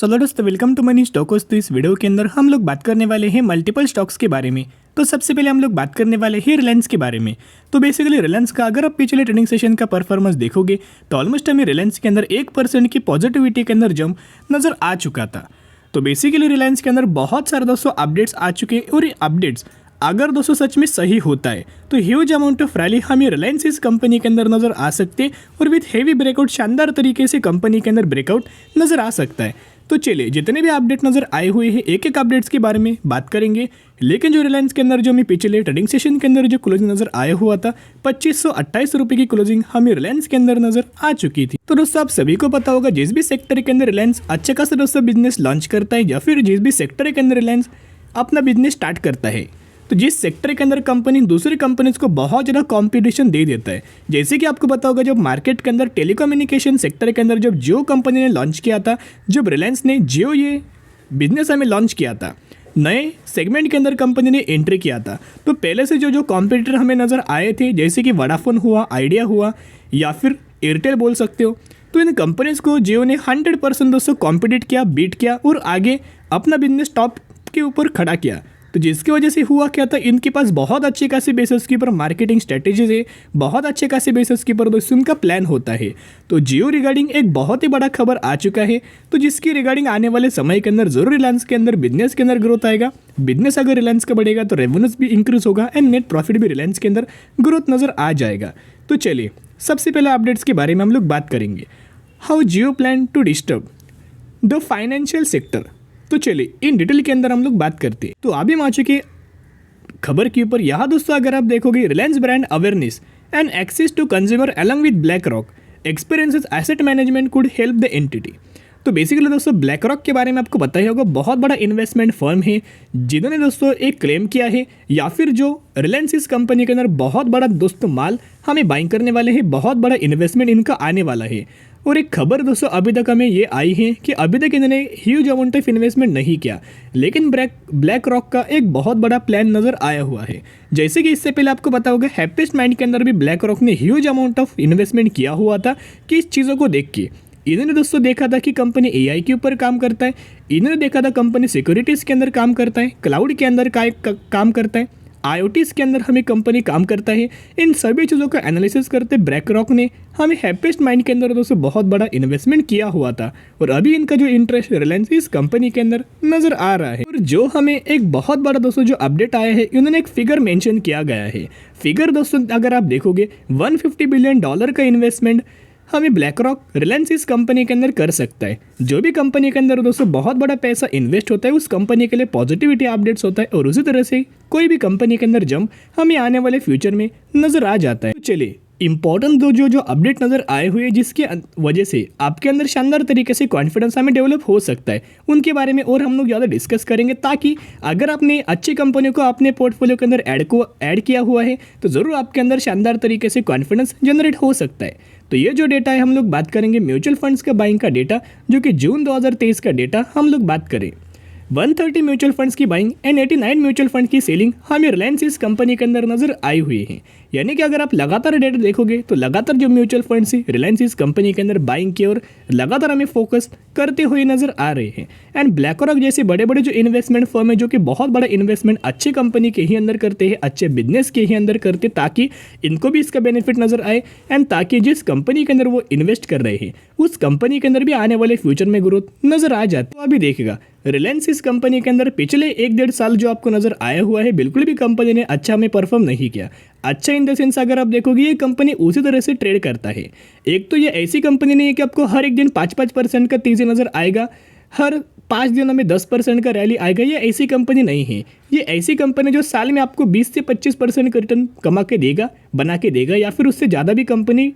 चलो दोस्तों, welcome to money stocks. तो इस वीडियो के अंदर हम लोग बात करने वाले हैं मल्टीपल स्टॉक्स के बारे में। तो सबसे पहले हम लोग बात करने वाले हैं रिलायंस के बारे में। तो बेसिकली रिलायंस का अगर आप पिछले ट्रेडिंग सेशन का परफॉर्मेंस देखोगे तो ऑलमोस्ट हमें रिलायंस के अंदर 1% की पॉजिटिविटी के अंदर जंप नजर आ चुका था। तो बेसिकली रिलायंस के अंदर बहुत सारे दोस्तों अपडेट्स आ चुके हैं और ये अपडेट्स अगर दोस्तों सच में सही होता है तो ह्यूज अमाउंट ऑफ रैली हमें रिलायंस इस कंपनी के अंदर नजर आ सकते हैं और विथ हेवी ब्रेकआउट शानदार तरीके से कंपनी के अंदर ब्रेकआउट नजर आ सकता है। तो चलिए जितने भी अपडेट नजर आए हुए हैं एक एक अपडेट्स के बारे में बात करेंगे। लेकिन जो रिलायंस के अंदर जो हमें पिछले ट्रेडिंग सेशन के अंदर जो क्लोजिंग नजर आया हुआ था 2528 रुपये की क्लोजिंग हमें रिलायंस के अंदर नजर आ चुकी थी। तो दोस्तों आप सभी को पता होगा जिस भी सेक्टर के अंदर रिलायंस अच्छा खासा दोस्तों बिजनेस लॉन्च करता है या फिर जिस भी सेक्टर के अंदर रिलायंस अपना बिजनेस स्टार्ट करता है तो जिस सेक्टर के अंदर कंपनी दूसरी कंपनीज को बहुत ज़्यादा कंपटीशन दे देता है। जैसे कि आपको पता होगा जब मार्केट के अंदर टेलीकम्युनिकेशन सेक्टर के अंदर जब जियो कंपनी ने लॉन्च किया था, जब रिलायंस ने जियो ये बिजनेस हमें लॉन्च किया था, नए सेगमेंट के अंदर कंपनी ने एंट्री किया था, तो पहले से जो कॉम्पिटिटर हमें नज़र आए थे जैसे कि वोडाफोन हुआ, आइडिया हुआ या फिर एयरटेल बोल सकते हो, तो इन कंपनीज को जियो ने 100% दोस्तों कॉम्पिटिट किया, बीट किया और आगे अपना बिजनेस टॉप के ऊपर खड़ा किया। तो जिसकी वजह से हुआ क्या था, इनके पास बहुत अच्छे खासे बेसिस के ऊपर मार्केटिंग स्ट्रेटेजीज है, बहुत अच्छे खासे बेसिस के ऊपर दोस्तों इनका प्लान होता है। तो जियो रिगार्डिंग एक बहुत ही बड़ा खबर आ चुका है, तो जिसकी रिगार्डिंग आने वाले समय के अंदर जरूर रिलायंस के अंदर बिजनेस के अंदर ग्रोथ आएगा। बिजनेस अगर रिलायंस का बढ़ेगा तो रेवेन्यूज भी इंक्रीज होगा एंड नेट प्रॉफिट भी रिलायंस के अंदर ग्रोथ नजर आ जाएगा। तो चलिए सबसे पहले अपडेट्स के बारे में हम लोग बात करेंगे। How Jio plan to disturb the financial sector. तो चलिए इन डिटेल के अंदर हम लोग बात करते हैं। तो अभी हम आ चुके खबर के ऊपर। यहाँ दोस्तों अगर आप देखोगे Reliance brand awareness and access to consumer along with BlackRock experiences asset management could help the entity. तो बेसिकली दोस्तों ब्लैक रॉक के बारे में आपको पता ही होगा, बहुत बड़ा इन्वेस्टमेंट फर्म है जिन्होंने दोस्तों एक क्लेम किया है या फिर जो रिलायंस इस कंपनी के अंदर बहुत बड़ा दोस्तों माल हमें बाइंग करने वाले हैं, बहुत बड़ा इन्वेस्टमेंट इनका आने वाला है। और एक खबर दोस्तों अभी तक हमें ये आई है कि अभी तक इन्होंने ह्यूज अमाउंट ऑफ इन्वेस्टमेंट नहीं किया, लेकिन ब्लैक रॉक का एक बहुत बड़ा प्लान नज़र आया हुआ है। जैसे कि इससे पहले आपको पता होगा हैप्पीस्ट माइंड के अंदर भी ब्लैक रॉक ने ह्यूज अमाउंट ऑफ इन्वेस्टमेंट किया हुआ था कि इस चीज़ों को देख के इन्होंने दोस्तों देखा था कि कंपनी एआई के ऊपर काम करता है, इन्होंने देखा था कंपनी सिक्योरिटीज़ के अंदर काम करता है, क्लाउड के अंदर काम करता है, आईओटीज़ के अंदर हमें कंपनी काम करता है। इन सभी चीज़ों का एनालिसिस करते ब्लैक रॉक ने हमें हैप्पीस्ट माइंड के अंदर दोस्तों बहुत बड़ा इन्वेस्टमेंट किया हुआ था और अभी इनका जो इंटरेस्ट रिलायंस इस कंपनी के अंदर नजर आ रहा है। और जो हमें एक बहुत बड़ा दोस्तों जो अपडेट आया है, इन्होंने एक फिगर मेंशन किया गया है। फिगर दोस्तों अगर आप देखोगे $150 बिलियन का इन्वेस्टमेंट हमें ब्लैक रॉक रिलायंस इस कंपनी के अंदर कर सकता है। जो भी कंपनी के अंदर दोस्तों बहुत बड़ा पैसा इन्वेस्ट होता है उस कंपनी के लिए पॉजिटिविटी अपडेट्स होता है और उसी तरह से कोई भी कंपनी के अंदर जंप हमें आने वाले फ्यूचर में नजर आ जाता है। तो चलिए इंपॉर्टेंट जो अपडेट नजर आए हुए हैं जिसके वजह से आपके अंदर शानदार तरीके से कॉन्फिडेंस हमें डेवलप हो सकता है, उनके बारे में और हम लोग ज़्यादा डिस्कस करेंगे, ताकि अगर आपने अच्छी कंपनियों को अपने पोर्टफोलियो के अंदर ऐड किया हुआ है तो ज़रूर आपके अंदर शानदार तरीके से कॉन्फिडेंस जनरेट हो सकता है। तो ये जो डेटा है हम लोग बात करेंगे म्यूचुअल फंड्स का बाइंग का डेटा, जो कि जून 2023 का डेटा हम लोग बात करें। 130 म्यूचुअल फंड्स की बाइंग एंड 89 म्यूचुअल फंड की सेलिंग हमें रिलायंस इस कंपनी के अंदर नजर आई हुई है। यानी कि अगर आप लगातार डेटा देखोगे तो लगातार जो म्यूचुअल फंड्स है रिलायंस इस कंपनी के अंदर बाइंग की और लगातार हमें फोकस करते हुए नजर आ रहे हैं। एंड ब्लैक रॉक जैसे बड़े बड़े जो इन्वेस्टमेंट फर्म है जो कि बहुत बड़ा इन्वेस्टमेंट अच्छे कंपनी के ही अंदर करते हैं, अच्छे बिजनेस के ही अंदर करते, ताकि इनको भी इसका बेनिफिट नजर आए एंड ताकि जिस कंपनी के अंदर वो इन्वेस्ट कर रहे हैं उस कंपनी के अंदर भी आने वाले फ्यूचर में ग्रोथ नजर आ जाती है। तो अभी देखेगा रिलायंस इस कंपनी के अंदर पिछले 1-1.5 साल जो आपको नजर आया हुआ है बिल्कुल भी कंपनी ने अच्छा में परफॉर्म नहीं किया। अच्छा इन द सेंस अगर आप देखोगे ये कंपनी उसी तरह से ट्रेड करता है। एक तो ये ऐसी कंपनी नहीं है कि आपको हर एक दिन 5% का तेजी नजर आएगा, हर 5 दिनों में 10% का रैली आएगा। ये ऐसी कंपनी नहीं है। ये ऐसी कंपनी जो साल में आपको 20 से 25% का रिटर्न कमा के देगा, बना के देगा, या फिर उससे ज़्यादा भी कंपनी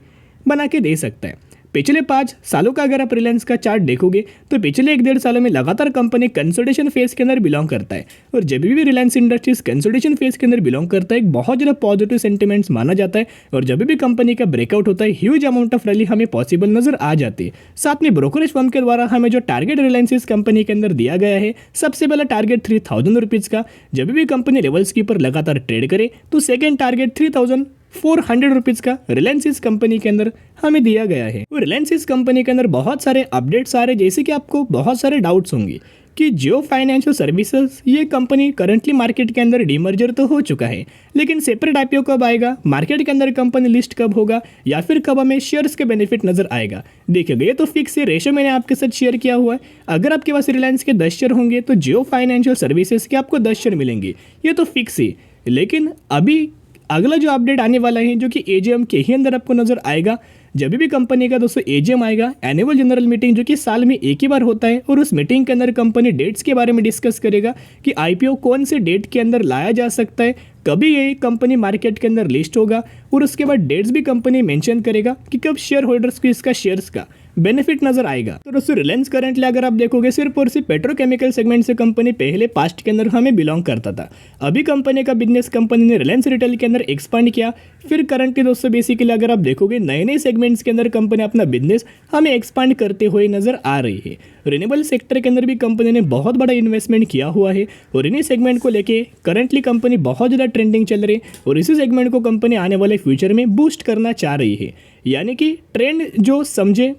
बना के दे सकता है। पिछले 5 सालों का अगर आप रिलायंस का चार्ट देखोगे तो पिछले 1-1.5 सालों में लगातार कंपनी कंसोलिडेशन फेज के अंदर बिलोंग करता है और जब भी रिलायंस इंडस्ट्रीज कंसोलिडेशन फेज के अंदर बिलोंग करता है एक बहुत ज़्यादा पॉजिटिव सेंटिमेंट्स माना जाता है और जब भी कंपनी का ब्रेकआउट होता है ह्यूज अमाउंट ऑफ रैली हमें पॉसिबल नजर आ जाती है। साथ में ब्रोकरेज फर्म के द्वारा हमें जो टारगेट रिलायंस इस कंपनी के अंदर दिया गया है, सबसे पहला टारगेट 3000 रुपीज़ का, जब भी कंपनी लेवल्स के ऊपर लगातार ट्रेड करे तो सेकेंड टारगेट 3000 ₹400 का रिलायंस इस कंपनी के अंदर हमें दिया गया है। और रिलायंस इस कंपनी के अंदर बहुत सारे अपडेट्स आ रहे, जैसे कि आपको बहुत सारे डाउट्स होंगे कि जियो फाइनेंशियल सर्विसेज ये कंपनी करंटली मार्केट के अंदर डीमर्जर तो हो चुका है, लेकिन सेपरेट आईपीओ कब आएगा, मार्केट के अंदर कंपनी लिस्ट कब होगा, या फिर कब हमें शेयर्स के बेनिफिट नजर आएगा। देखिएगा ये तो फिक्स है, रेशो मैंने आपके साथ शेयर किया हुआ है। अगर आपके पास रिलायंस के 10 शेयर होंगे तो जियो फाइनेंशियल सर्विसेज के आपको 10 शेयर मिलेंगे, ये तो फिक्स है। लेकिन अभी अगला जो अपडेट आने वाला है जो कि एजीएम के ही अंदर आपको नजर आएगा, जब भी कंपनी का दोस्तों एजीएम आएगा, एनुअल जनरल मीटिंग जो कि साल में एक ही बार होता है, और उस मीटिंग के अंदर कंपनी डेट्स के बारे में डिस्कस करेगा कि आईपीओ कौन से डेट के अंदर लाया जा सकता है, कभी ये कंपनी मार्केट के अंदर लिस्ट होगा, और उसके बाद डेट्स भी कंपनी मेंशन करेगा कि कब शेयर होल्डर्स को इसका शेयर्स का बेनिफिट नजर आएगा। तो दोस्तों रिलायंस करंटली अगर आप देखोगे सिर्फ और सिर्फ पेट्रोकेमिकल सेगमेंट से कंपनी पहले पास्ट के अंदर हमें बिलोंग करता था। अभी कंपनी का बिजनेस कंपनी ने रिलायंस रिटेल के अंदर एक्सपांड किया। फिर करंटली दोस्तों बेसिकली अगर आप देखोगे नए नए सेगमेंट्स के अंदर कंपनी अपना बिजनेस हमें एक्सपांड करते हुए नजर आ रही है। रिन्यूएबल सेक्टर के अंदर भी कंपनी ने बहुत बड़ा इन्वेस्टमेंट किया हुआ है, और इन्हीं सेगमेंट को लेके करंटली कंपनी बहुत ज़्यादा ट्रेंडिंग चल रही है, और इसी सेगमेंट को कंपनी आने वाले फ्यूचर में बूस्ट करना चाह रही है। यानी कि ट्रेंड जो समझे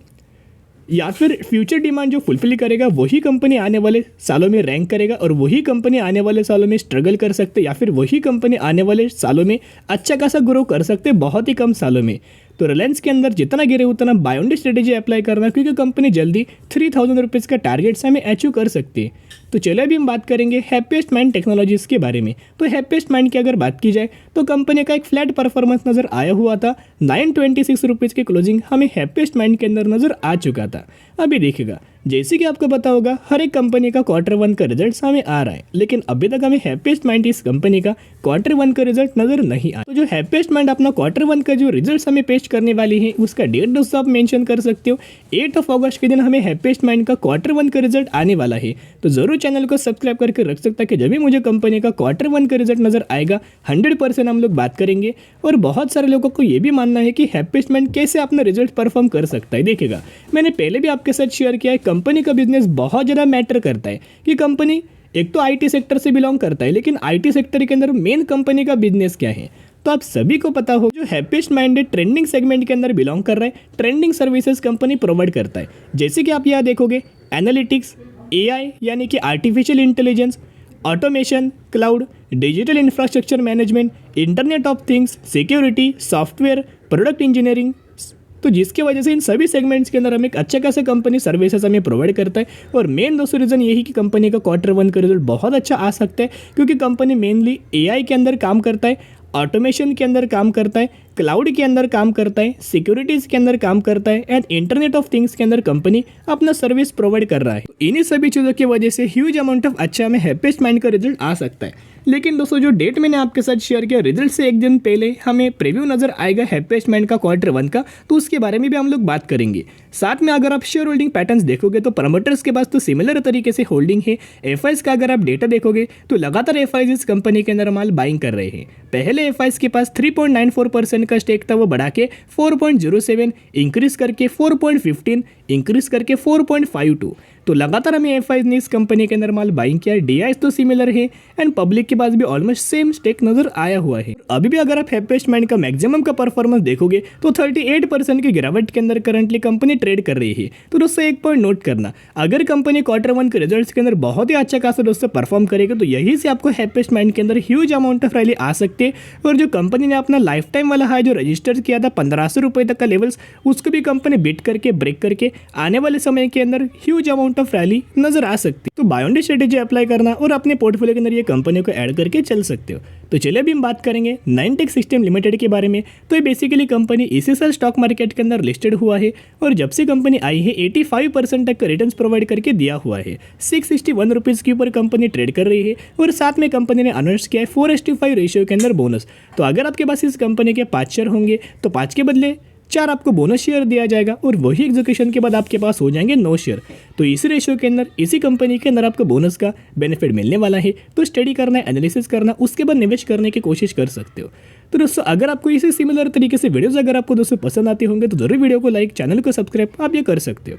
या फिर फ्यूचर डिमांड जो फुलफिल करेगा वही कंपनी आने वाले सालों में रैंक करेगा, और वही कंपनी आने वाले सालों में स्ट्रगल कर सकते, या फिर वही कंपनी आने वाले सालों में अच्छा खासा ग्रो कर सकते बहुत ही कम सालों में। तो रिलायंस के अंदर जितना गिरे उतना buy on the strategy apply करना, क्योंकि कंपनी जल्दी ₹3000 का टारगेट्स हमें अचीव कर सकती है। तो चलिए अभी हम बात करेंगे हैप्पीएस्ट माइंड टेक्नोलॉजीज के बारे में। तो हैप्पीएस्ट माइंड की अगर बात की जाए तो कंपनी का एक फ्लैट परफॉर्मेंस नजर आया हुआ था, ₹926 की क्लोजिंग हमें हैप्पीएस्ट माइंड के अंदर नजर आ चुका था। अभी देखिएगा जैसे कि आपको पता होगा हर एक कंपनी का Q1 का रिजल्ट हमें आ रहा है, लेकिन अभी तक हमें हैप्पीएस्ट माइंड इस कंपनी का Q1 का रिजल्ट नजर नहीं आया। तो जो हैप्पीएस्ट माइंड अपना Q1 का जो रिजल्ट हमें पेश करने वाली है उसका डेट दोस्तों आप मेंशन कर सकते हो। 8 अगस्त के दिन हमें हैप्पीएस्ट माइंड का Q1 का रिजल्ट आने वाला है। तो जरूर चैनल को सब्सक्राइब करके रख सकता है कि जब भी मुझे कंपनी का Q1 का रिजल्ट नजर आएगा 100% हम लोग बात करेंगे। और बहुत सारे लोगों को ये भी मानना है कि हैप्पीएस्ट माइंड कैसे अपना रिजल्ट परफॉर्म कर सकता है। देखिएगा मैंने पहले भी आपके साथ शेयर किया है, कंपनी का बिजनेस बहुत ज़्यादा मैटर करता है कि कंपनी एक तो आईटी सेक्टर से बिलोंग करता है, लेकिन आईटी सेक्टर के अंदर मेन कंपनी का बिजनेस क्या है तो आप सभी को पता हो। जो हैप्पीएस्ट माइंड ट्रेंडिंग सेगमेंट के अंदर बिलोंग कर रहा है, ट्रेंडिंग सर्विसेज कंपनी प्रोवाइड करता है। जैसे कि आप यहाँ देखोगे एनालिटिक्स, एआई यानी कि artificial intelligence, automation, cloud, digital infrastructure management, internet of things, security, software, product engineering, तो जिसकी वजह से इन सभी सेगमेंट्स के अंदर हमें एक अच्छा खासा कंपनी सर्विसेज हमें प्रोवाइड करता है। और मेन दोस्तों रीज़न यही कि कंपनी का Q1 का रिजल्ट बहुत अच्छा आ सकता है, क्योंकि कंपनी मेनली एआई के अंदर काम करता है, ऑटोमेशन के अंदर काम करता है, क्लाउड के अंदर काम करता है, सिक्योरिटीज़ के अंदर काम करता है, एंड इंटरनेट ऑफ थिंग्स के अंदर कंपनी अपना सर्विस प्रोवाइड कर रहा है। इन्हीं सभी चीज़ों की वजह से ह्यूज अमाउंट ऑफ अच्छा हमें हैप्पीएस्ट माइंड का रिजल्ट आ सकता है। लेकिन दोस्तों जो डेट मैंने आपके साथ शेयर किया रिजल्ट से एक दिन पहले हमें प्रीव्यू नजर आएगा हैप्पीएस्ट माइंड का Q1 का, तो उसके बारे में भी हम लोग बात करेंगे। साथ में अगर आप शेयर होल्डिंग पैटर्न्स देखोगे तो प्रमोटर्स के पास तो सिमिलर तरीके से होल्डिंग है। एफआईज का अगर आप डेटा देखोगे तो लगातार एफआईज इस कंपनी के अंदर माल बाइंग कर रहे हैं। पहले एफआईज के पास 3.94% का स्टेक था, वो बढ़ा के 4.07, इंक्रीज करके 4.15, इंक्रीज करके 4.52। तो लगातार हमें एफआईज ने इस कंपनी के अंदर माल बाइंग किया है। डीआईज तो सिमिलर है, एंड पब्लिक के पास भी ऑलमोस्ट सेम स्टेक नजर आया हुआ है। अभी भी अगर आप हैप्पीएस्ट माइंड का मैक्सिमम का परफॉर्मेंस देखोगे तो 38% की गिरावट के अंदर करंटली कंपनी ट्रेड कर रही है। तो दोस्तों एक पॉइंट नोट करना, अगर कंपनी Q1 के रिजल्ट्स के अंदर बहुत ही अच्छा खासा दोस्तों परफॉर्म करेगा तो यही से आपको हैप्पीएस्ट माइंड के अंदर ह्यूज अमाउंट ऑफ रैली आ सकती है। और जो कंपनी ने अपना लाइफ टाइम वाला हाई जो रजिस्टर किया था ₹1500 तक का लेवल्स, उसको भी कंपनी बीट करके ब्रेक करके आने वाले समय के अंदर ह्यूज अमाउंट ऑफ रैली नजर आ सकती है। तो buy on the strategy apply करना और अपने पोर्टफोलियो के अंदर ये कंपनी को ऐड करके चल सकते हो। तो चलिए अभी हम बात करेंगे 9टेक सिस्टम लिमिटेड के बारे में। तो ये बेसिकली कंपनी इसी साल स्टॉक मार्केट के अंदर लिस्टेड हुआ है, और जब से कंपनी आई है 85% तक का रिटर्न्स प्रोवाइड करके दिया हुआ है। ₹661 के ऊपर कंपनी ट्रेड कर रही है, और साथ में कंपनी ने अनाउंस किया है 4:5 रेशियो के अंदर बोनस। तो अगर आपके पास इस कंपनी के 5 शेयर होंगे तो 5 के बदले 4 आपको बोनस शेयर दिया जाएगा, और वही एग्जीक्यूशन के बाद आपके पास हो जाएंगे 9 शेयर। तो इसी रेशियो के अंदर इसी कंपनी के अंदर आपको बोनस का बेनिफिट मिलने वाला है। तो स्टडी करना, एनालिसिस करना, उसके बाद निवेश करने की कोशिश कर सकते हो। तो दोस्तों अगर आपको इसी सिमिलर तरीके से वीडियोस अगर आपको दोस्तों पसंद आते होंगे तो जरूर वीडियो को लाइक, चैनल को सब्सक्राइब आप ये कर सकते हो।